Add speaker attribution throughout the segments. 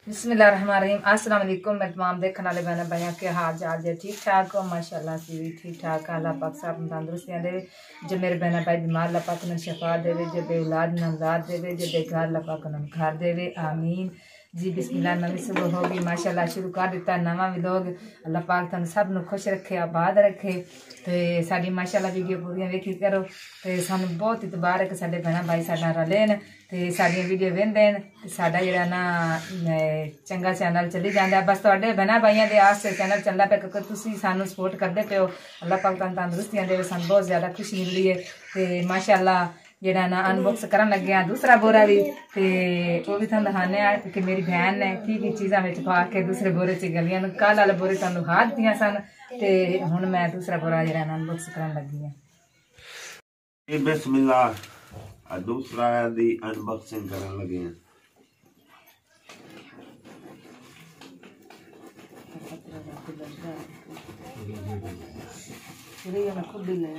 Speaker 1: बिस्मिल्लाहिर्रहमानिर्रहीम। अस्सलाम वालेकुम। मैं तमाम देखने वाले बहन भाइयों के हाल चाल जे ठीक ठाक हो माशाअल्लाह से भी ठीक ठाक। अल्लाह पाक सब तंदुरुस्तियां दे। जो मेरे बहन भाई बीमार अल्लाह पाक उन्हें शफा देवे, जो बे औलाद न औलाद देवे, जो बेघर अल्लाह पाक उन्हें घर देवे। आमीन जी। बिस्मिल्लाह। नवी सुबह होगी माशाअल्लाह, शुरू कर दिता नवा व्लॉग। अल्लाह पाक तुम सब नु खुश रखे, आबाद रखे। ते साडी माशाअल्लाह वीडियो पूरी वेखी करो ते सानू बहुत इतबार है कि साडे बहन भाई साडा रले न ते साडियां वीडियो वेंदे न ते साडा जेड़ा ना चंगा चैनल चली जांदा। बस तुहाडे बहन भाइयों दे आस चैनल चलदा पे क्योंकि तुसी सानू सपोर्ट करदे पे हो। अल्लाह पाक तुहानू तंदुरुस्तियां देवे, सानू बहुत ज्यादा खुशी मिलदी है। ते माशाअल्लाह जेड़ा ना अनबॉक्स करन लगे दूसरा बोरा भी ते वो भी तुहानू दिखाने कि मेरी बहन ने की चीज़ां विच पा के दूसरे बोरे च गलियां न। कल वाले बोरे तुहानू खा दित्तियां सन ते हुण मैं दूसरा बोरा जेड़ा ना अनबॉक्स करन लगी हां।
Speaker 2: बिस्मिल्लाह। दूसरा दी अनबॉक्सिंग करन लगे हैं।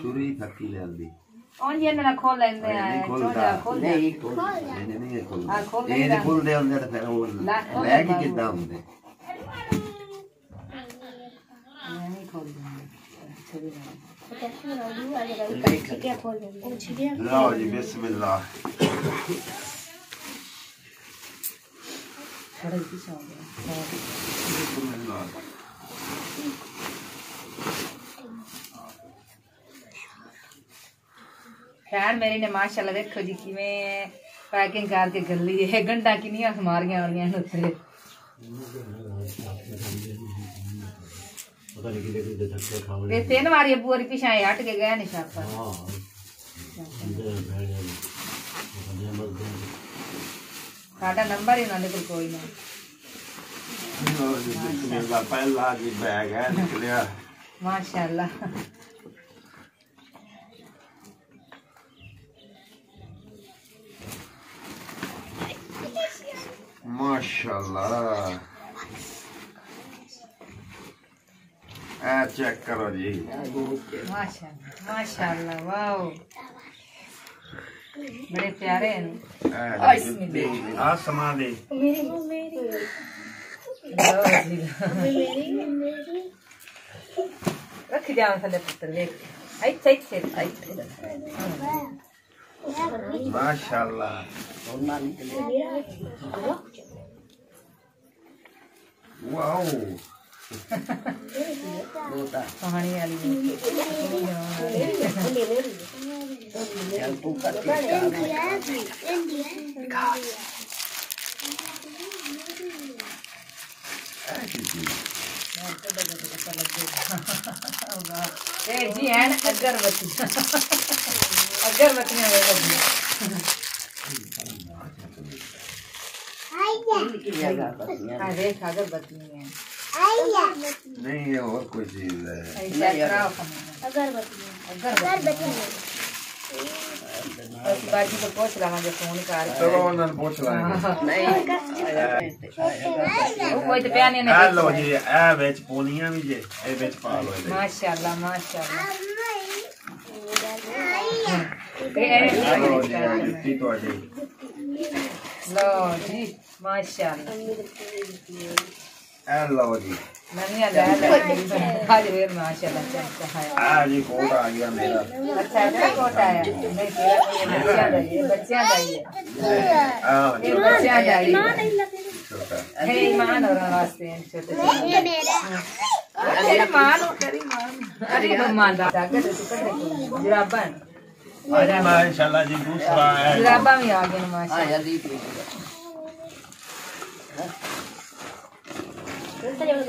Speaker 2: छुरी थकी लेंदी
Speaker 1: और ये ना खोल लेंदे हैं, छोटा खोल दे।
Speaker 2: नहीं खोल दे। ये खोल दे अंदर फिर वो लेके किदा होंदे
Speaker 1: नहीं खोल दे।
Speaker 2: लो जी बिस्मिल्लाह।
Speaker 1: खैर मेरी ने माशाल्लाह देखो जी किवें पैकिंग करके गली है। गंढा किनियां मारियां होनियां न उत्ते ये तीन बारी पूरी पिछा हट के गए ने छापा। साडा नंबर ही उन्होंने कोई ना।
Speaker 2: पहला जी बैग है निकलिया
Speaker 1: माशाल्लाह।
Speaker 2: माशाल्लाह। चेक करो जी।
Speaker 1: माशाल्लाह माशाल्लाह वाओ बड़े प्यारे हैं।
Speaker 2: समा दे
Speaker 1: रख जाओ थले पुत्र देख।
Speaker 2: माशाल्लाह। वाओ
Speaker 1: कहानी वाली जी है अगरबत्ती। अगरबत्तियां देख अगरबत्तियां
Speaker 2: नहीं है और कोई चीज है।
Speaker 1: बाजी को पूछ लावांगे फोन कर।
Speaker 2: चलो उन्हें पूछ लाएंगे।
Speaker 1: नहीं वो तो प्याने ने
Speaker 2: लो जी ए विच पोनियां भी जे ए विच पा लो।
Speaker 1: माशाल्लाह माशाल्लाह।
Speaker 2: लो जी जुत्ती तो आ जाए।
Speaker 1: लो जी माशाल्लाह।
Speaker 2: लो जी
Speaker 1: ननिया ले आज वे माशाल्लाह चलता है।
Speaker 2: आज ही कोट आ गया मेरा।
Speaker 1: अच्छा अच्छा कोट आया नहीं तेरा बच्चियां दा ये बच्चियां दा ये बच्चियां दा ये है ईमान और वास्ते छोटे ये मेरा अरे मान तेरी मान अरे मान दा के तो पकड़े जुराबन
Speaker 2: अरे माशाल्लाह जी दूसरा है।
Speaker 1: जुराबा में आ गए माशाल्लाह।
Speaker 2: हेलो जी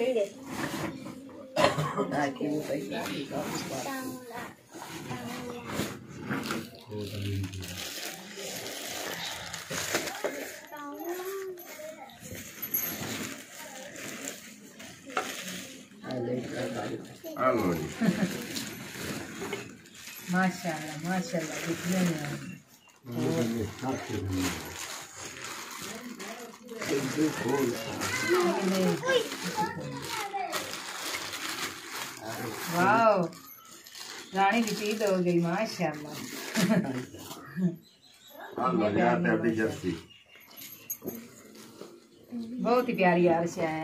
Speaker 1: माशाल्लाह माशाल्लाह कितने हैं। वाओ रानी की चीज हो गई माशाल्लाह।
Speaker 2: Allah ya, the jasi.
Speaker 1: बहुत ही प्यारी आरश है।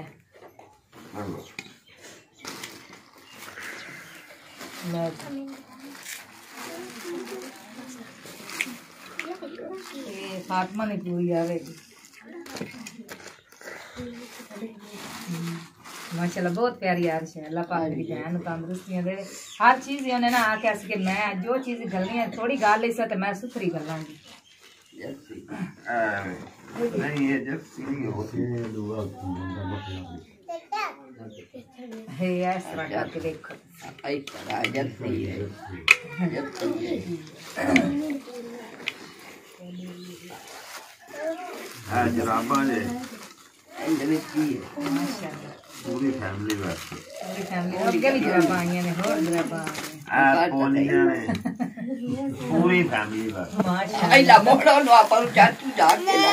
Speaker 1: फातिमा ने पूरी आवेगी माशाल्लाह, बहुत प्यारी आरश है। अल्लाह पाक मेरी बहन तंदुरुस्तियां दे। हर चीज उन्हें ना आके अस के मैं जो चीज गलनी है थोड़ी गाल ली तो मैं सुथरी गलांगी।
Speaker 2: नहीं ये जर्सी नहीं होती
Speaker 1: है, इस तरह करके देखो।
Speaker 3: इस तरह जर्सी है।
Speaker 2: हाँ जराबा ने
Speaker 1: माशाल्लाह
Speaker 2: पूरी फैमिली वास्ते,
Speaker 1: पूरी फैमिली अगे भी जराबा आईयां ने, होर जराबा
Speaker 2: पोनियां ने पूरी फैमिली वास्ते
Speaker 1: माशाल्लाह।
Speaker 3: आई ला मोड़ो नो अपन चाचू जाके
Speaker 1: ना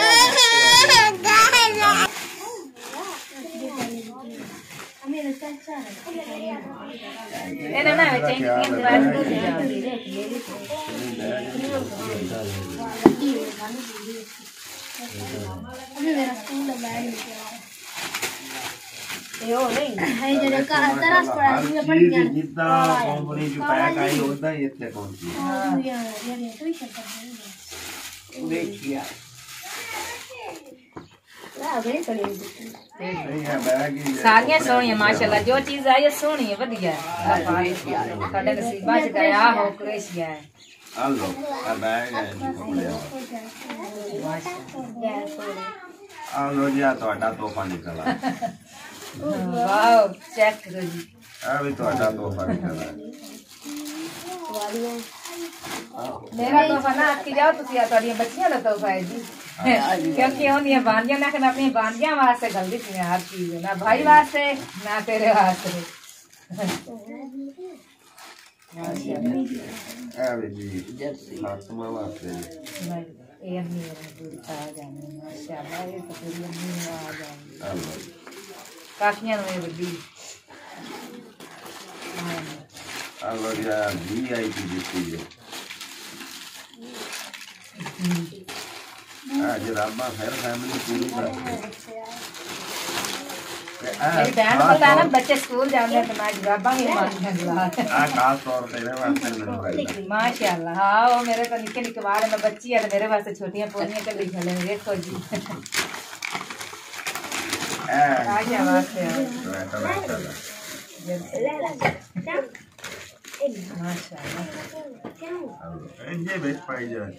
Speaker 2: जितना कंपनी जो पैक आई होता है इतने कौन सी
Speaker 3: देखिए
Speaker 1: सारियां सोहनियां माशाल्लाह, जो चीज आई है सोहनी है, वधिया है। कड़े नसीबा च गया हो क्रेशिया है।
Speaker 2: हेलो आ बैग है हेलो जी आ ਤੁਹਾਡਾ ਤੋਹਫਾ ਨਿਕਲਾ
Speaker 1: वाओ चेक करो जी,
Speaker 2: ਆ ਵੀ ਤੁਹਾਡਾ ਤੋਹਫਾ ਨਿਕਲਾ
Speaker 1: मेरा तोहफा ना आके जाओ तुसी आ तोड़ियां बच्चियां दा तोहफा है जी। क्योंकि ओंदियां बांदियां ना कि मैं अपनी बांदियां वास्ते गल दी थी हर चीज, ना भाई वास्ते ना तेरे वास्ते।
Speaker 2: ਆ ਵੀ ਜੀ ਜਰਸੀ ਫਾਤਮਾ ਵਾਸਤੇ
Speaker 1: ये अम्मी पूरी आ जानी माशाल्लाह, ये तो पूरी अम्मी आ जाएंगी।
Speaker 2: हेलो
Speaker 1: काफियां में बड़ी
Speaker 2: हेलो जी आ वीआईपी ਦਿੱਤੀ है आ जराबा फिर फैमिली पूरी वास्ते।
Speaker 1: मेरी बहन पता है ना, बच्चे स्कूल जाते हैं तो मैं जराबा ही मांगना गिला
Speaker 2: खास तौर पे मेरे वास्ते मैंने
Speaker 1: माशाल्लाह। हाँ वो मेरे तो निके निके बार में बच्ची है, मेरे वास्ते छोटियां पोनियां कर लिख ले। देखो जी आजा वास्ते माशाल्लाह।
Speaker 2: ये बेच पाई जाए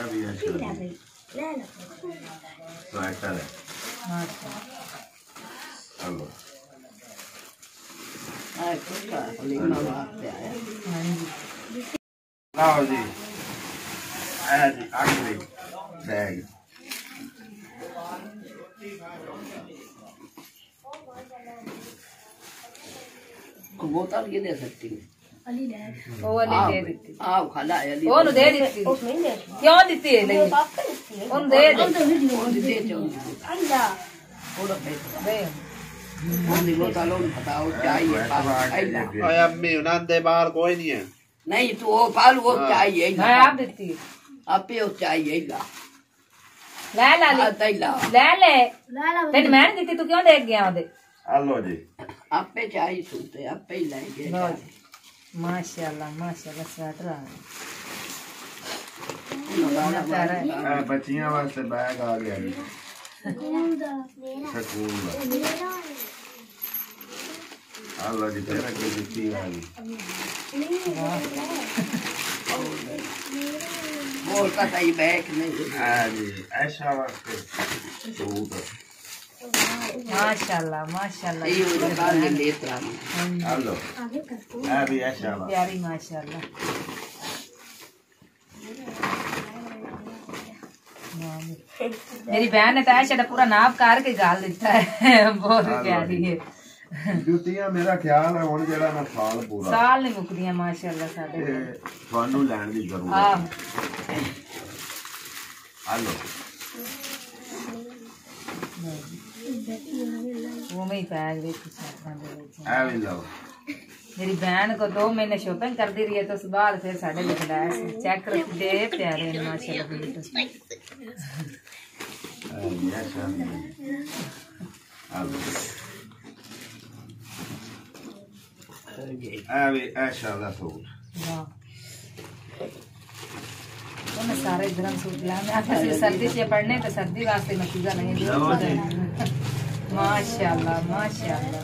Speaker 2: अभी अच्छा स्वेटर है हेलो आओ जी आखिरी बैग
Speaker 3: बोतल ये दे सकती है
Speaker 1: वो वाली दे देती,
Speaker 3: आओ खाला है
Speaker 1: वो नु दे देती, क्यों देती है नहीं उन दे दे
Speaker 3: थोड़ा पैसा
Speaker 1: दे
Speaker 3: बोली बोतल उन बताओ चाहिए
Speaker 2: ओए अम्मी उन्हें बाहर कोई नहीं है
Speaker 3: नहीं तो वो पाल वो चाहिए
Speaker 1: मैं आप देती
Speaker 3: आपे वो चाहिए ला
Speaker 1: ले ला ले तेरी मैं नहीं देती, तू क्यों देख गया ओदे।
Speaker 2: हेलो जी
Speaker 3: आपे चाहिए सूते आपे ही लाएंगे
Speaker 1: माशाल्लाह माशाल्लाह स्वेटर
Speaker 2: बच्चियां वास्ते बैग आ गया जी स्कूल दा हेलो जी तेरा कोई जुत्ती आ गई
Speaker 3: बोल का सही बैग नहीं
Speaker 2: हाँ जी ऐसा वास्ते सूट
Speaker 1: माशाल्लाह माशाल्लाह
Speaker 3: ये निकाल के लेता हूं
Speaker 2: हेलो अभी ऐसा वास्ते
Speaker 1: प्यारी माशाल्लाह। मेरी बहन ने तो ऐसा पूरा नाप करके गाल देता है बहुत प्यारी है।
Speaker 2: जुतियां मेरा ख्याल है हुन जेड़ा ना साल पूरा
Speaker 1: साल नहीं मुकदियां माशाल्लाह साडे
Speaker 2: थानू लैण दी जरूरत
Speaker 1: हां
Speaker 2: हेलो
Speaker 1: वो में ही पैक देख सकता हूं
Speaker 2: आ भी लो
Speaker 1: मेरी बहन को 2 महीने शॉपिंग करती रही है तो उस बाद फिर साढ़े लिए लाया चेक करो कितने प्यारे हैं माशाल्लाह बूट वाह तो मैं सारे गरम सूट लाया मैं सर्दी से पढ़ने तो सर्दी वास्ते मैं चीज़ा नहीं माशाल्लाह माशाल्लाह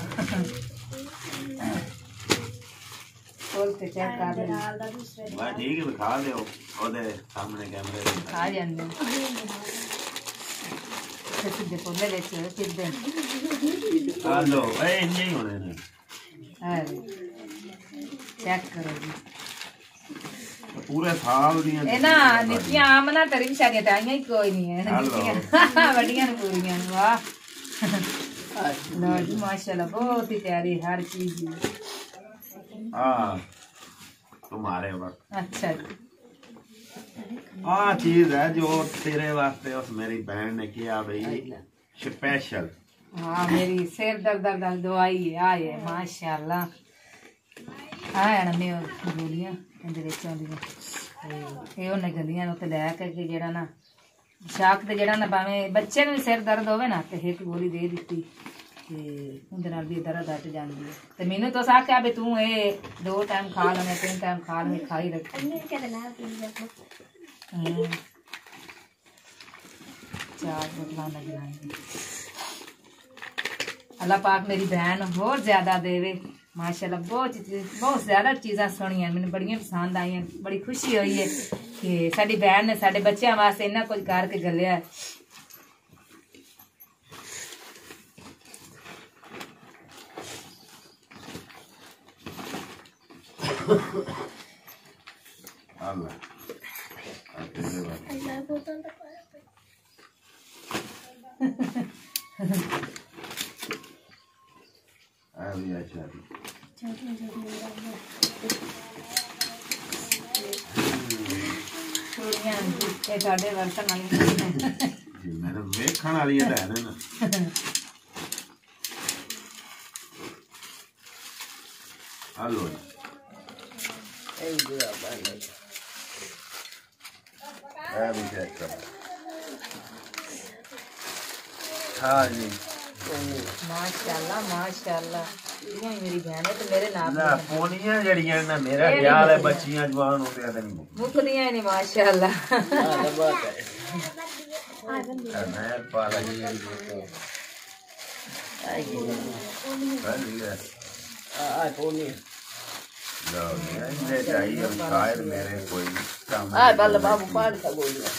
Speaker 1: खोल के चेक कर ले
Speaker 2: मैं ठीक है दिखा दे ओदे सामने कैमरे
Speaker 1: दिखा जाने सीधे खोले ले सीधे
Speaker 2: हेलो ए नहीं होने ने
Speaker 1: अरे चेक करो जी
Speaker 2: पूरे साल दी
Speaker 1: ए ना नितियां आमना तेरी शादी ताईया ही कोई नहीं है नितियां बढ़िया पूरियां वाह लो जी माशाल्लाह बहुत ही प्यारी हर चीज
Speaker 2: तुम्हारे वक्त
Speaker 1: अच्छा जी
Speaker 2: चीज है जो तेरे वास्ते उस मेरी बहन ने किया भाई स्पेशल
Speaker 1: हाँ मेरी सिर दर्द दवाई है आए माशाल्लाह आया ना मैं गोलियां ਇਹਦੇ ਵਿੱਚ ਆਉਂਦੀਆਂ ਇਹ ਉਹਨੇ ਗੰਦੀਆਂ ਉੱਤੇ ਲੈ ਕੇ ਜਿਹੜਾ ਨਾ ਸ਼ਾਕ ਤੇ ਜਿਹੜਾ ਨਾ ਭਾਵੇਂ ਬੱਚੇ ਨੂੰ ਸਿਰ ਦਰਦ ਹੋਵੇ ਨਾ ਤੇ ਇੱਕ ਗੋਲੀ ਦੇ ਦਿੱਤੀ ਤੇ ਉਹਦੇ ਨਾਲ ਵੀ ਦਰਦ ਹਟ ਜਾਂਦੀ ਹੈ ਤੇ ਮੈਨੂੰ ਤਾਂ ਆਖਿਆ ਵੀ ਤੂੰ ਇਹ 2 ਟਾਈਮ ਖਾ ਲੈਵੇਂ 3 ਟਾਈਮ ਖਾ ਲੈਵੇਂ ਖਾਈ ਰੱਖ चार बोतल लग अल्लाह पाक मेरी बहन बहुत ज्यादा देवे माशाल्लाह बहुत ज्यादा चीज़ां सुनिया मैंने बड़ियां पसंद आई बड़ी खुशी हुई है कि साडी बहन ने साडे बच्चों वास्ते इन्ना कुछ करके गलिया है साढ़े वर्तन
Speaker 2: मैंने वेखण वाली है ना हेलो हाँ जी
Speaker 1: माशाल्लाह माशाल्लाह मेरी बहन है तो मेरे नाम
Speaker 2: ना फोनियां जड़ियां ना मेरा ख्याल है बच्चियां जवान होते हैं नहीं
Speaker 1: मुकदियां नहीं माशाल्लाह
Speaker 2: हां बात है मैं पाला जी आई फोनी लो ये चाहिए शायद मेरे कोई काम
Speaker 3: बल्ला बाबू पाड़ का बोलिए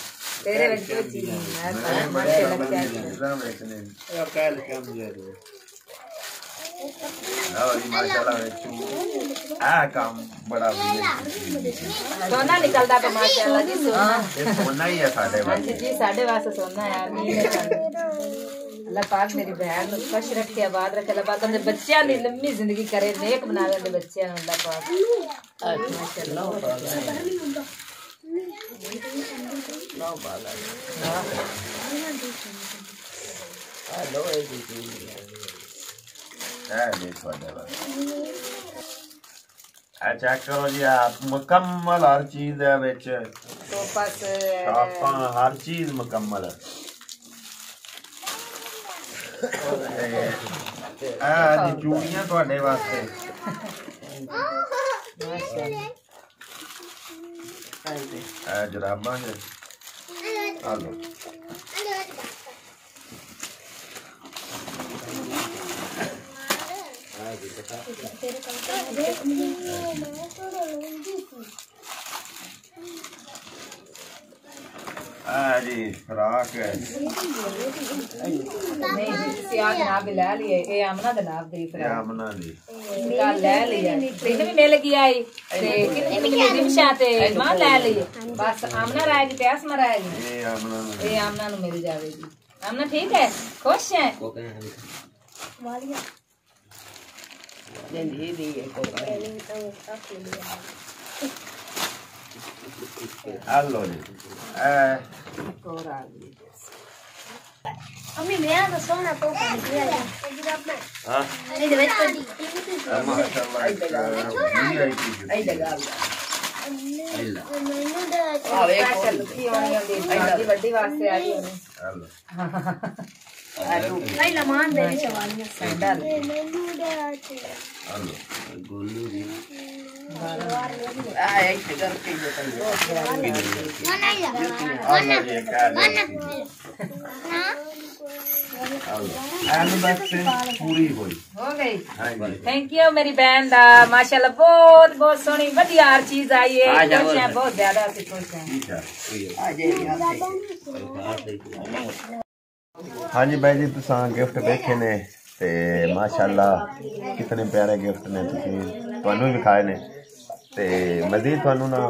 Speaker 1: तेरे बच्चे चीज है माशाल्लाह क्या
Speaker 2: निजाम रखने ये कल काम जरूर माशाल्लाह काम बड़ा
Speaker 1: सोना निकलता तो माशाल्लाह जी
Speaker 2: सोना ही है साढ़े वास्ते
Speaker 1: जी साढ़े वास्ते सोना यार अल्लाह पाक मेरी बहन को खुश रखे आबाद रखे अल्लाह पाक अपने बच्चों की लंबी जिंदगी करे नेक बनावे अपने बच्चों अल्लाह पाक माशाल्लाह
Speaker 2: चेक करो जी आप मुकम्मल हर चीज है विच हर चीज मुकम्मल है चूड़ियां तुहाडे वास्ते जराबां है आलो जी फ्राक है
Speaker 1: नहीं सियाह जनाब ले लिए ये आमना दा नाम दी फ्राक
Speaker 2: आमना दी
Speaker 1: का ले लिया तीन भी मिल गया है ते कितनी मिली दिमशा ते मां ले लिए बस आमना रहेगी ते आसमा रहेगी ये आमना नु मिल जाएगी आमना ठीक है खुश है
Speaker 2: हेलो जी
Speaker 4: अम्मी मैं तो सोना तो निकल आया
Speaker 2: हां
Speaker 4: नहीं दे
Speaker 3: आई लगा
Speaker 1: ਵੱਡੀ ਵਾਸਤੇ ਆ ਗਈ
Speaker 4: भाई लमान दे सवालियां
Speaker 1: ਸੈਂਡਲ
Speaker 2: गोलू जी
Speaker 3: आ एक कर के
Speaker 2: पूरी हुई
Speaker 1: हो गई
Speaker 2: हाँ जी
Speaker 1: थैंक यू मेरी बहन दा माशाल्लाह बहुत बहुत सोहनी बढ़िया हर चीज आई है खुश हैं बहुत ज्यादा से खुश हैं
Speaker 2: ठीक है
Speaker 3: आ जाए
Speaker 2: हाँ जी भाई जी तुसा गिफ्ट देखे ने ते माशाल्लाह कितने प्यारे गिफ्ट ने तुहानू विखाए ने ते मजीद तुहानू ना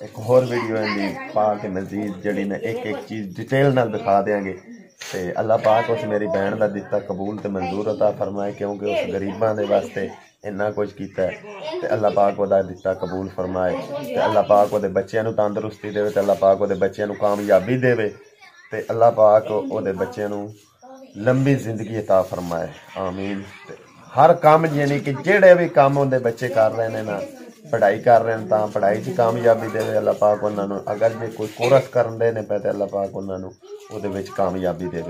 Speaker 2: एक होर वीडियो दी पा के मजीद जड़ी ने एक एक चीज डिटेल नाल दिखा देंगे ते अल्लाह पाक उस मेरी बहन दा दिता कबूल ते मंजूर अता फरमाए क्योंकि उस गरीबां दे वास्ते इन्ना कुछ कीता है ते अल्लाह पाक ओदा दिता कबूल फरमाए ते अल्लाह पाक ओदे बच्चों नू तंदुरुस्ती देवे ते अल्लाह पाक ओदे बच्चों नू कामयाबी देवे ते अल्लाह पाक ओदे बच्चों नू लंबी जिंदगी अता फरमाए आमीन। हर काम यानी कि जेड़े भी काम उनके बच्चे कर रहे हैं ना पढ़ाई कर रहे हैं तो पढ़ाई च कामयाबी दे अल्लाह पाक उन्होंने अगर जो कोई कोर्स करते हैं पे तो अल्लाह पाक उन्होंने वो कामयाबी दे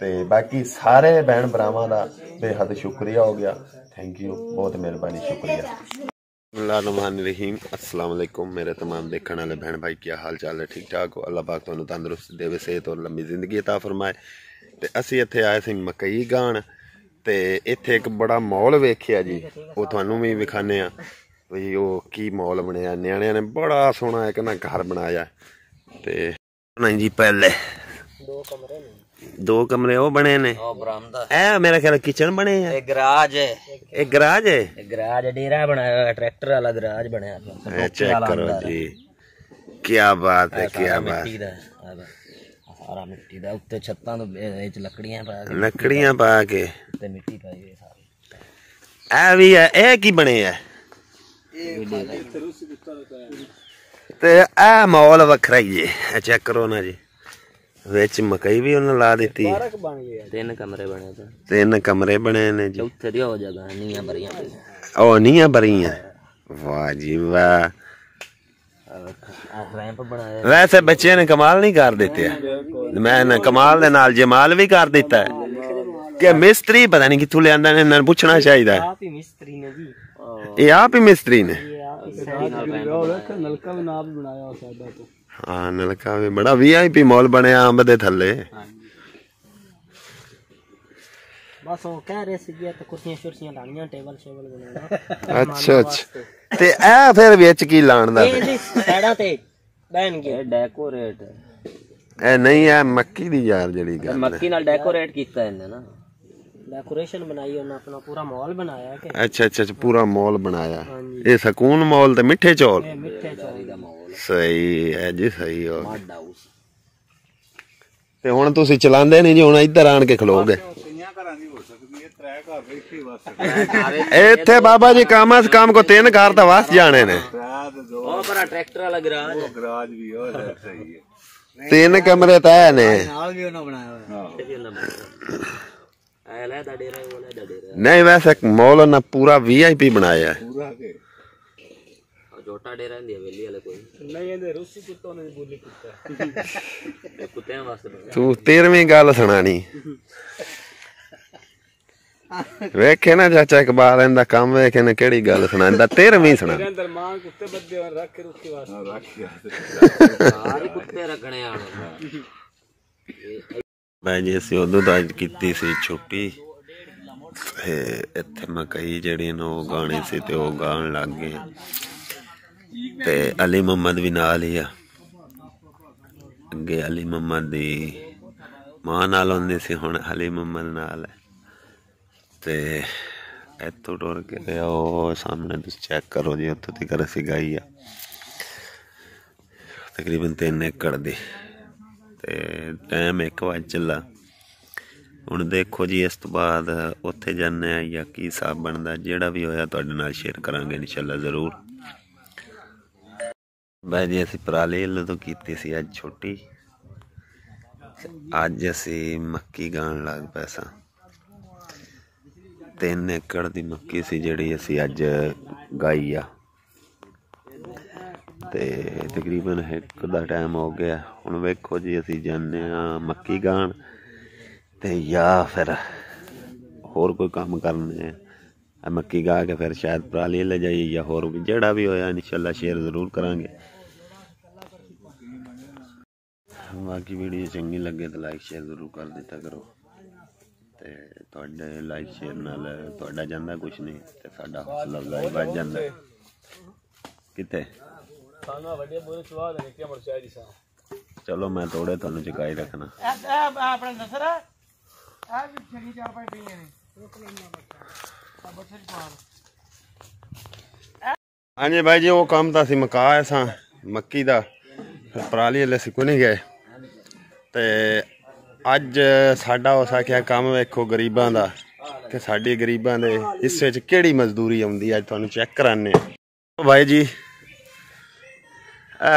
Speaker 2: ते बाकी सारे भैन भरावां दा बेहद शुक्रिया हो गया थैंक यू बहुत मेहरबानी शुक्रिया। बिस्मिल्लाहिर्रहमानिर्रहीम अस्सलाम वालेकुम मेरे तमाम देखने वाले बहन भाई क्या हाल चाल है ठीक ठाक हो अल्लाह पाक तुहानू तंदुरुस्ती देवे सेहत और लंबी जिंदगी अता फरमाए। ते असी इत्थे आए सी मकई गाण ते इत्थे एक बड़ा मॉल वेखिया जी वो तुहानू भी विखाने आ भी वो की मॉल बनया न्याणियां ने बड़ा सोहना एक ना घर बनाया ते नहीं जी पहले दो कमरे वो बने ने ए मेरा ख्याल किचन बने हैं
Speaker 3: गराज है
Speaker 2: एक गराज है
Speaker 3: गराज डेरा बनाया ट्रैक्टर वाला गराज बनाया
Speaker 2: चेक करो जी क्या बात है क्या बात
Speaker 3: सारा मिट्टी दा उत्ते छत्तां तो विच
Speaker 2: लकड़ियां पा के
Speaker 3: ते मिट्टी पाई है सारी
Speaker 2: ए भी है ए की बने है ते ए मॉल वखरा ही है चेक करो ना जी विच मकई भी उन्हें ला दी
Speaker 3: तीन कमरे बने थे
Speaker 2: तीन कमरे बने ने जी
Speaker 3: उत्थे दी हो जगह नीयां भरियां
Speaker 2: ओ नीयां भरियां वाह जी वाह
Speaker 3: रैंप बनाया
Speaker 2: वैसे बच्चे ने कमाल नहीं कर देते मैं कमाल दे नाल जमाल भी कर दिता है कि मिस्त्री पता नहीं किथों लियांदा ने इन्हां पुछना चाहिए
Speaker 3: आप ही मिस्त्री ने जी
Speaker 2: ये आप ही मिस्त्री ने
Speaker 3: नलका भी नाप बनाया सादा तो
Speaker 2: हाँ नलका भी बड़ा वीआईपी मॉल बनया अंब दे थल्ले
Speaker 3: बस वो कह रहे सी तो कुर्सियां शुर्सियां लानियां टेबल शेबल बनाना
Speaker 2: अच्छा अच्छा ते ए फिर विच की लाण दा
Speaker 3: साइडा ते बैन के डेकोरेट
Speaker 2: ए नहीं है मक्की दी यार जड़ी गल
Speaker 3: मक्की नाल डेकोरेट कीता इन्ने ना डेकोरेशन बनाई उन्हें अपना पूरा मॉल बनाया के
Speaker 2: अच्छा अच्छा पूरा मॉल बनाया ये सुकून मॉल ते मिठे चौल
Speaker 3: मिठे चौल दा मॉल
Speaker 2: सही है जी सही हो ते हुण तुसी चलांदे नहीं जी हुण इधर आण के खलोगे इत्थे बाबा जी काम से काम को तीन घर तो वास जाने ने
Speaker 3: ट्रैक्टर वाला गराज
Speaker 2: भी सही है तीन कमरे तो है ने नहीं वैसे मॉल ना पूरा वीआईपी बनाया है
Speaker 3: छोटा डेरा नहीं हवेली वाले कोई नहीं ये रूसी कुत्तों ने बोली कुत्ता कुत्ते वास्ते
Speaker 2: तू 13वीं गल सुनानी वेखे ना चाचा इकबाल इंदा काम वेखे ने केड़ी गल सुनांदा 13वीं सुना
Speaker 3: दरमान कुत्ते बद्दे और रख रुकी वास्ते सारे कुत्ते रखने आने
Speaker 2: मैं जी ਅਸੀਂ ਉਦੋਂ ਤਾਂ ਅੱਜ ਕੀਤੀ ਸੀ ਛੁੱਟੀ ਤੇ ਇੱਥੇ ਮਕਈ ਜਿਹੜੀ ਨੇ ਉਹ ਗਾਣੀ ਸੀ ਤੇ ਉਹ ਗਾਣ ਲੱਗ ਗਏ ਤੇ ਅਲੀ ਮੁਹੰਮਦ ਵੀ ਨਾਲ ਹੀ ਆ ਅੱਗੇ ਅਲੀ ਮੁਹੰਮਦ ਦੀ ਮਾਂ ਨਾਲ ਹੁੰਦੀ ਸੀ ਹੁਣ ਅਲੀ ਮੁਹੰਮਦ ਨਾਲ ਹੈ ਤੇ ਇੱਥੋਂ ਟੁਰ ਕੇ ਉਹ ਸਾਹਮਣੇ ਤੁਸੀਂ ਚੈੱਕ ਕਰੋ ਜੀ ਉੱਥੋਂ ਤੱਕ ਅਸੀਂ ਗਈ ਆ ਤਕਰੀਬਨ 3 ਏਕੜ ਦੀ ਤੇ ਟਾਈਮ 1 ਵਜੇ ਚੱਲਾ ਹੁਣ ਦੇਖੋ ਜੀ ਇਸ ਤੋਂ ਬਾਅਦ ਉੱਥੇ ਜਾਂਦੇ ਆ ਜਾਂ ਕੀ ਹਿਸਾਬ ਬਣਦਾ ਜਿਹੜਾ ਵੀ ਹੋਇਆ ਤੁਹਾਡੇ ਨਾਲ ਸ਼ੇਅਰ ਕਰਾਂਗੇ ਇਨਸ਼ਾਅੱਲਾ ਜ਼ਰੂਰ। ਬਾਈ ਜੀ ਅਸੀਂ ਪਰਾਲੀ ਤੋਂ ਕੀਤੀ ਸੀ ਅੱਜ ਛੁੱਟੀ ਅੱਜ ਅਸੀਂ ਮੱਕੀ ਗਾਣ ਲੱਗ ਪਏ ਸਾਂ। 3 ਏਕੜ ਦੀ ਮੱਕੀ ਸੀ ਜਿਹੜੀ ਅਸੀਂ ਅੱਜ ਗਾਈ ਆ, ਤੇ ਤਕਰੀਬਨ 1 ਦਾ ਟਾਈਮ ਹੋ ਗਿਆ। ਹੁਣ ਵੇਖੋ ਜੀ ਅਸੀਂ ਜਾਂਦੇ ਹਾਂ ਮੱਕੀ ਗਾਣ ਤੇ ਜਾਂ ਫਿਰ ਹੋਰ ਕੋਈ ਕੰਮ ਕਰਨੇ ਆ। ਮੱਕੀ ਗਾ ਕੇ ਫਿਰ ਸ਼ਾਇਦ ਪਰਾਲੀ ਲੈ ਜਾਈਏ ਜਾਂ ਹੋਰ ਵੀ ਜਿਹੜਾ ਵੀ ਹੋਇਆ ਇਨਸ਼ਾਅੱਲਾ ਸ਼ੇਅਰ ਜ਼ਰੂਰ ਕਰਾਂਗੇ। ਬਾਕੀ ਵੀਡੀਓ ਚੰਗੀ ਲੱਗੇ ਤਾਂ ਲਾਈਕ ਸ਼ੇਅਰ ਜ਼ਰੂਰ ਕਰ ਦਿੱਤਾ ਕਰੋ, ਤੇ ਤੁਹਾਡੇ ਲਾਈਕ ਸ਼ੇਅਰ ਨਾਲ ਤੁਹਾਡਾ ਜਾਂਦਾ ਕੁਛ ਨਹੀਂ ਤੇ ਸਾਡਾ ਹੌਸਲਾ ਅਫਜ਼ਾਈ ਵੱਧ ਜਾਂਦਾ। ਕਿਤੇ ਚਲੋ ਮੈਂ ਥੋੜੇ ਤੁਹਾਨੂੰ ਚੁਕਾਈ ਰੱਖਣਾ। ਹਾਂਜੀ भाई जी, वो काम तो असं मुका असा मक्की का, पराली वाले अस को नहीं गए। तो अज साडा उस आख्या काम वेखो गरीबां दा कि साडी गरीबां दे हिस्से च केड़ी मजदूरी आउंदी। अज तुहानूं चेक कराने भाई जी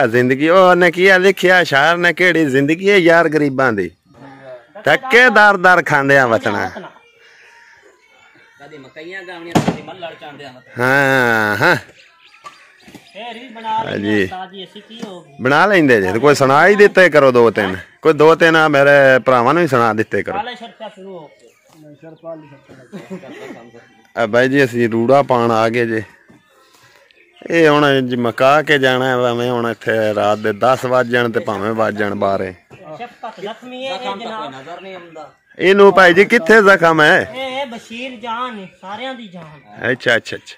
Speaker 2: जिंदगी उन्हें की लिखिया शायर ने, केड़ी जिंदगी है यार गरीबां दी, धक्के दर दर खांदे बचना। हाँ हाँ जी बना लेंदे जे, कोई सुना ही दिते करो 2-3, कोई 2-3 मेरे भरावां नूं ही सुना दिते करो। भाई जी असीं रूड़ा पाण आ गए जे। ये हुण मका के जाना है, भावें हुण इत्थे रात दे 10 वज जाण ते भावें वज जाण 12। इनू भाई जी कित्थे जख्म है? बशीर जान सारियां दी जान। अच्छा अच्छा अच्छा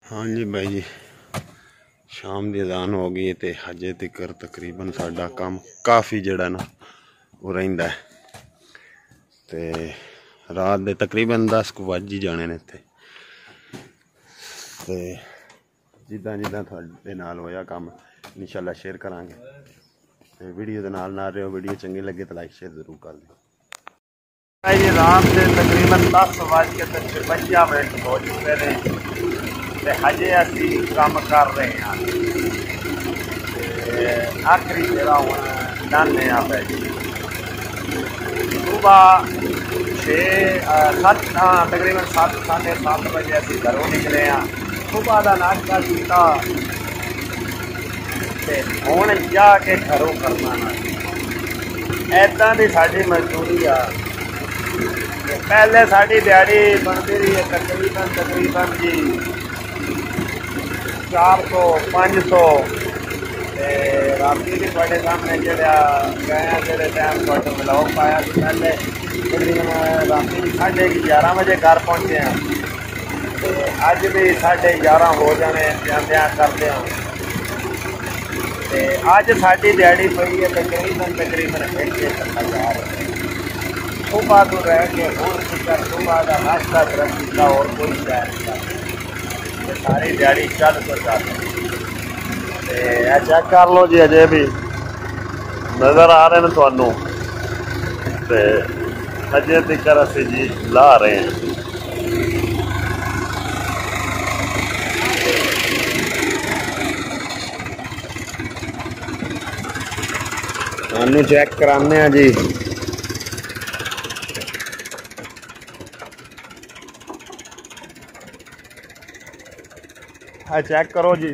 Speaker 2: हाँ जी भाई जी, शाम की अजान हो गई तो हजे तक तकरीबन साडा काम काफ़ी जड़ा ना वो रहिंदा है। ते रात दे तकरीबन 10 वज ही जाने ने इत्थे। ते जिद्दां जिद्दां तुहाडे नाल होया काम इंशाअल्लाह शेयर करांगे। ते वीडियो दे नाल रहो, वीडियो चंगी लगे तो लाइक शेयर जरूर कर दें। जी रात के तकरीबन 10:55 हो चुके हैं ते हजे असी काम कर रहे हैं। आखिरी मेरा हूँ जाने सुबह 6-7 तकरीबन 7-7:30 बजे असी घरों निकले हैं। सुबह का नाश्ता किया हूँ जाके घरों करना ना, ऐदा की साड़ी मजदूरी आ। पहले साड़ी दिहाड़ी बनती रही है तकरीबन जी 400-500। राती भी थोड़े सामने जड़ा गए जो टाइम थोड़े ब्लॉग पाया पहले तकरीबन राती 11:30 बजे घर पहुँचे हैं। तो अज भी 11:30 हो जाने जाद्या करते हैं। तो अज साड़ी दिहाड़ी पई है तकरीबन 1,000। सुबह तो रह के और सुबह का नाश्ता किया और कोई शायद सारी दिहाड़ी चल तो चल। चेक कर लो जी, अजे भी नज़र आ रहे हैं थानू, अजे तक असी जी ला रहे हैं। थानू चेक कराने जी। चेक करो जी,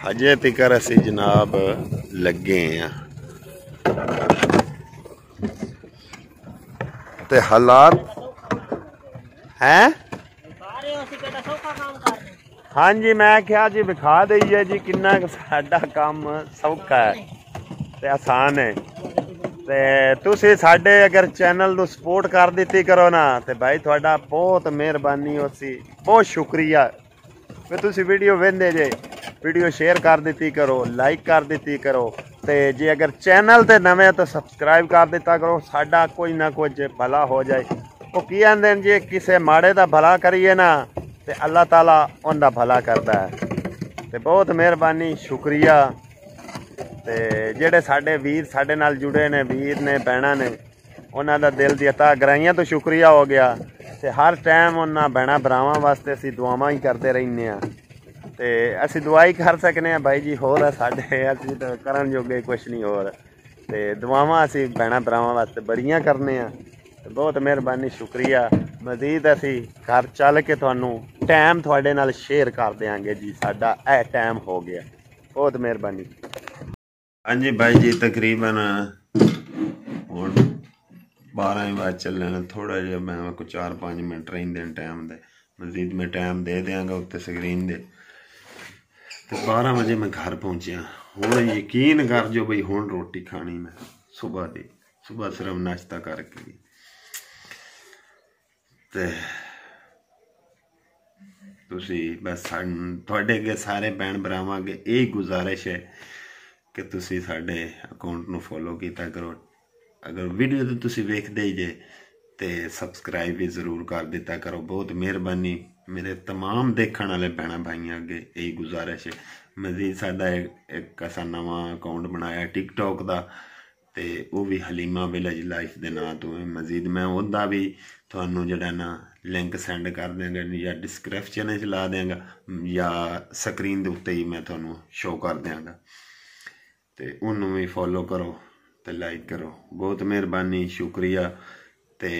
Speaker 2: हजे तिकर असी जनाब लगे हैं ते हालात हैं। हाँ जी मैं क्या जी विखा दईए जी किन्ना साडा काम सौखा है ते आसान है। ते तुसी साडे अगर चैनल नूं सपोर्ट कर दित्ती करो ना ते भाई तुहाडा बहुत मेहरबानी होसी, बहुत शुक्रिया। फिर तुसी वीडियो वेंदे जे, वीडियो शेयर कर दित्ती करो, लाइक कर दित्ती करो। ते जे अगर चैनल ते नवे तो सब्सक्राइब कर दिता करो, साडा कोई ना कुछ भला हो जाए। वो की आंदे जे किसे माड़े दा भला करिए ना ते अल्लाह ताला उनका भला करता है। ते बहुत मेहरबानी, शुक्रिया। ते जेड़े साडे वीर साडे नाल जुड़े ने, वीर ने भैणां ने, ਉਹਨਾਂ ਦਾ ਦਿਲ ਦੀ ਅਤਾ ਗਰਾਈਆਂ ਤੋਂ ਸ਼ੁਕਰੀਆ ਹੋ ਗਿਆ ਤੇ ਹਰ ਟਾਈਮ ਉਹਨਾਂ ਭੈਣਾਂ ਭਰਾਵਾਂ ਵਾਸਤੇ ਅਸੀਂ ਦੁਆਵਾਂ ਹੀ ਕਰਦੇ ਰਹਿੰਦੇ ਹਾਂ ਤੇ ਅਸੀਂ ਦੁਆ ਹੀ ਕਰ ਸਕਨੇ ਆ ਬਾਈ ਜੀ ਹੋਰ ਸਾਡੇ ਅਸੀਂ ਤਾਂ ਕਰਨ ਜੋਗੇ ਕੁਛ ਨਹੀਂ ਹੋਰ ਤੇ ਦੁਆਵਾਂ ਅਸੀਂ ਭੈਣਾਂ ਭਰਾਵਾਂ ਵਾਸਤੇ ਬੜੀਆਂ ਕਰਨੇ ਆ ਤੇ ਬਹੁਤ ਮਿਹਰਬਾਨੀ ਸ਼ੁਕਰੀਆ ਮਜ਼ੀਦ ਅਸੀਂ ਘਰ ਚੱਲ ਕੇ ਤੁਹਾਨੂੰ ਟਾਈਮ ਤੁਹਾਡੇ ਨਾਲ ਸ਼ੇਅਰ ਕਰ ਦਿਆਂਗੇ ਜੀ ਸਾਡਾ ਇਹ ਟਾਈਮ ਹੋ ਗਿਆ ਬਹੁਤ ਮਿਹਰਬਾਨੀ ਹਾਂਜੀ ਬਾਈ ਜੀ ਤਕਰੀਬਨ ਹੁਣ 12 ਵਜੇ ਚੱਲਣ ਥੋੜਾ ਜਿਹਾ ਮੈਂ ਕੋ 4-5 ਮਿੰਟ ਰਹਿੰਦੇ ਨੇ ਟਾਈਮ ਦੇ ਮਜ਼ੀਦ ਮੈਂ ਟਾਈਮ ਦੇ ਦਿਆਂਗਾ ਉੱਤੇ ਸਕਰੀਨ ਦੇ ਤੇ 12 ਵਜੇ ਮੈਂ ਘਰ ਪਹੁੰਚਿਆ ਹੁਣ ਯਕੀਨ ਕਰ ਜੋ ਬਈ ਹੁਣ ਰੋਟੀ ਖਾਣੀ ਮੈਂ ਸੁਬਾਹ ਸਿਰਫ ਨਾਸ਼ਤਾ ਕਰਕੇ ਤੇ ਤੁਸੀਂ ਬਸ ਤੁਹਾਡੇ ਅੱਗੇ ਸਾਰੇ ਭੈਣ ਭਰਾਵਾਂ ਅੱਗੇ ਇਹ ਗੁਜ਼ਾਰਿਸ਼ ਹੈ ਕਿ ਤੁਸੀਂ ਸਾਡੇ ਅਕਾਊਂਟ ਨੂੰ ਫੋਲੋ ਕੀਤਾ ਕਰੋ ਅਗਰ ਵੀਡੀਓ ਤੇ ਤੁਸੀਂ ਵੇਖਦੇ ਹੀ ਜੇ ਤੇ ਸਬਸਕ੍ਰਾਈਬ ਵੀ ਜ਼ਰੂਰ ਕਰ ਦਿੱਤਾ ਕਰੋ ਬਹੁਤ ਮਿਹਰਬਾਨੀ ਮੇਰੇ तमाम ਦੇਖਣ ਵਾਲੇ ਭੈਣਾਂ ਭਾਈਆਂ ਅੱਗੇ ਇਹ ਗੁਜ਼ਾਰਿਸ਼ ਹੈ ਮਜ਼ੀਦ ਸਾਡਾ ਇੱਕ ਅਸਾਂ ਨਵਾਂ ਅਕਾਊਂਟ ਬਣਾਇਆ ਟਿਕਟੋਕ ਦਾ ਤੇ ਉਹ ਵੀ ਹਲੀਮਾ ਵਿਲੇਜ ਲਾਈਫ ਦੇ ਨਾਂ ਤੋਂ ਹੈ ਮਜ਼ੀਦ ਮੈਂ ਉਹਦਾ ਵੀ ਤੁਹਾਨੂੰ ਜਿਹੜਾ ਨਾ ਲਿੰਕ ਸੈਂਡ ਕਰ ਦਿਆਂਗਾ ਜਾਂ ਡਿਸਕ੍ਰਿਪਸ਼ਨ 'ਚ ਲਾ ਦਿਆਂਗਾ ਜਾਂ ਸਕਰੀਨ ਦੇ ਉੱਤੇ ਹੀ ਮੈਂ ਤੁਹਾਨੂੰ ਸ਼ੋਅ ਕਰ ਦਿਆਂਗਾ ਤੇ ਉਹਨੂੰ ਵੀ ਫੋਲੋ ਕਰੋ ਤੇ ਲਾਈਕ ਕਰੋ ਬਹੁਤ ਮਿਹਰਬਾਨੀ ਸ਼ੁਕਰੀਆ ਤੇ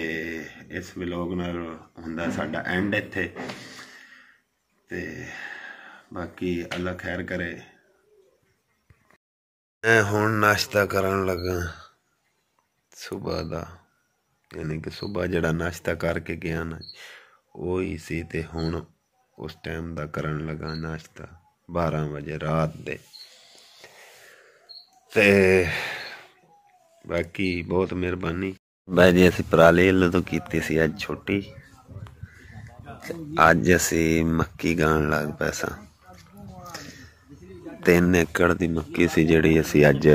Speaker 2: ਇਸ ਵਲੌਗ ਨਾਲ ਹੁੰਦਾ ਸਾਡਾ ਐਂਡ ਇੱਥੇ ਤੇ ਬਾਕੀ ਅੱਲਾ ਖੈਰ ਕਰੇ ਮੈਂ ਹੁਣ ਨਾਸ਼ਤਾ ਕਰਨ ਲੱਗਾ ਸੁਬਾਹ ਦਾ ਯਾਨੀ ਕਿ ਸੁਬਾਹ ਜਿਹੜਾ ਨਾਸ਼ਤਾ ਕਰਕੇ ਗਿਆ ਨਾ ਉਹ ਹੀ ਸੀ ਤੇ ਹੁਣ ਉਸ ਟਾਈਮ ਦਾ ਕਰਨ ਲੱਗਾ ਨਾਸ਼ਤਾ 12 ਵਜੇ ਰਾਤ ਦੇ ਤੇ ਬਾਕੀ ਬਹੁਤ ਮਿਹਰਬਾਨੀ ਬਾਈ ਜੀ ਅਸੀਂ ਪਰਾਲੀ ਤੋਂ ਕੀਤੀ ਸੀ ਅੱਜ ਛੁੱਟੀ ਅੱਜ ਅਸੀਂ ਮੱਕੀ ਗਾਣ ਲੱਗ ਪਏ ਸਾਂ 3 ਏਕੜ ਦੀ ਮੱਕੀ ਸੀ ਜਿਹੜੀ ਅਸੀਂ ਅੱਜ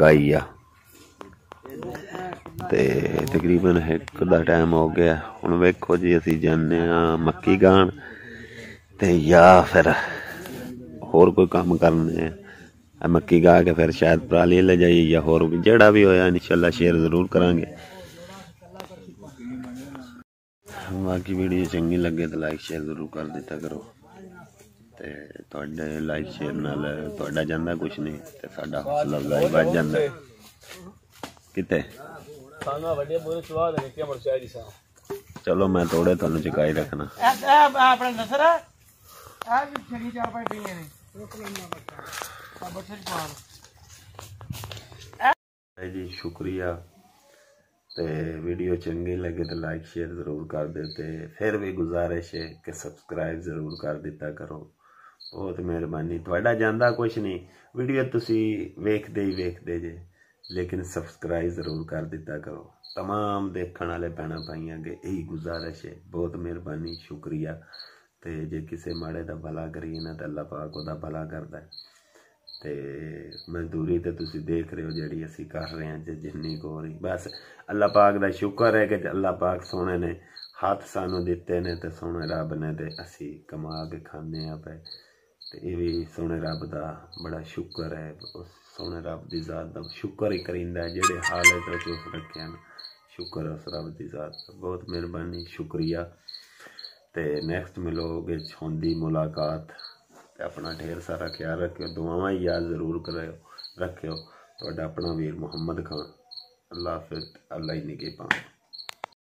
Speaker 2: ਗਾਈ ਆ ਤੇ ਤਕਰੀਬਨ 1 ਦਾ ਟਾਈਮ ਹੋ ਗਿਆ ਹੁਣ ਵੇਖੋ ਜੀ ਅਸੀਂ ਜਾਂਦੇ ਹਾਂ ਮੱਕੀ ਗਾਣ ਤੇ ਜਾਂ ਫਿਰ ਹੋਰ ਕੋਈ ਕੰਮ ਕਰਨੇ ਆ ਮੱਕੀ ਗਾ ਕੇ ਫਿਰ ਸ਼ਾਇਦ ਪਰਾਲੀ ਲੈ ਜਾਈਏ ਜਾਂ ਹੋਰ ਵੀ ਜਿਹੜਾ ਵੀ ਹੋਇਆ ਇਨਸ਼ਾਅੱਲਾ ਸ਼ੇਅਰ ਜ਼ਰੂਰ ਕਰਾਂਗੇ ਬਾਕੀ ਵੀਡੀਓ ਚੰਗੀ ਲੱਗੇ ਤਾਂ ਲਾਈਕ ਸ਼ੇਅਰ ਜ਼ਰੂਰ ਕਰ ਦਿੱਤਾ ਕਰੋ ਤੇ ਤੁਹਾਡੇ ਲਾਈਕ ਸ਼ੇਅਰ ਨਾਲ ਤੁਹਾਡਾ ਜਾਂਦਾ ਕੁਛ ਨਹੀਂ ਤੇ ਸਾਡਾ ਹੌਸਲਾ ਅਫਜ਼ਾਈ ਵੱਧ ਜਾਂਦਾ ਕਿਤੇ ਚਲੋ ਮੈਂ ਥੋੜੇ ਤੁਹਾਨੂੰ ਚੁਕਾਈ ਰੱਖਣਾ ਜੀ ਸ਼ੁਕਰੀਆ ਤੇ ਵੀਡੀਓ ਚੰਗੀ ਲੱਗੇ ਤਾਂ ਲਾਈਕ ਸ਼ੇਅਰ ਜ਼ਰੂਰ ਕਰ ਦਿਓ ਤੇ ਫਿਰ ਵੀ ਗੁਜ਼ਾਰਿਸ਼ ਹੈ ਕਿ ਸਬਸਕ੍ਰਾਈਬ ਜ਼ਰੂਰ ਕਰ ਦਿੱਤਾ ਕਰੋ ਬਹੁਤ ਮਿਹਰਬਾਨੀ ਤੁਹਾਡਾ ਜਾਂਦਾ ਕੁਛ ਨਹੀਂ ਵੀਡੀਓ ਤੁਸੀਂ ਵੇਖਦੇ ਹੀ ਵੇਖਦੇ ਜੇ ਲੇਕਿਨ ਸਬਸਕ੍ਰਾਈਬ ਜ਼ਰੂਰ ਕਰ ਦਿੱਤਾ ਕਰੋ तमाम देखने वाले भैन भाई अगे यही गुजारिश है बहुत मेहरबानी शुक्रिया तो जे किसी माड़े का भला करिए ना तो अल्लाह पाक उहदा भला करता है तो मजदूरी तो तुसी देख रहे हो जी असी कर रहे हैं जिन्नी को हो रही बस अल्लाह पाक का शुक्र है कि अल्लाह पाक सोने ने हाथ सानू दिते ने तो सोने रब ने तो असी कमा के खाने पे तो ये भी सोने रब का बड़ा शुक्र है उस सोने रब की ज़ात का शुक्र ही करींदा है जेड़े हालत चुप रखे हैं शुक्र है उस रब की ज़ात का बहुत मेहरबानी शुक्रिया तो नैक्सट मिलोगे होंदी मुलाकात अपना ढेर सारा ख्याल रखियो दुआवां याद जरूर करो रखियो तो अपना वीर मुहम्मद खान अल्लाह हाफिज़ अल्लाह ही निगे पाए।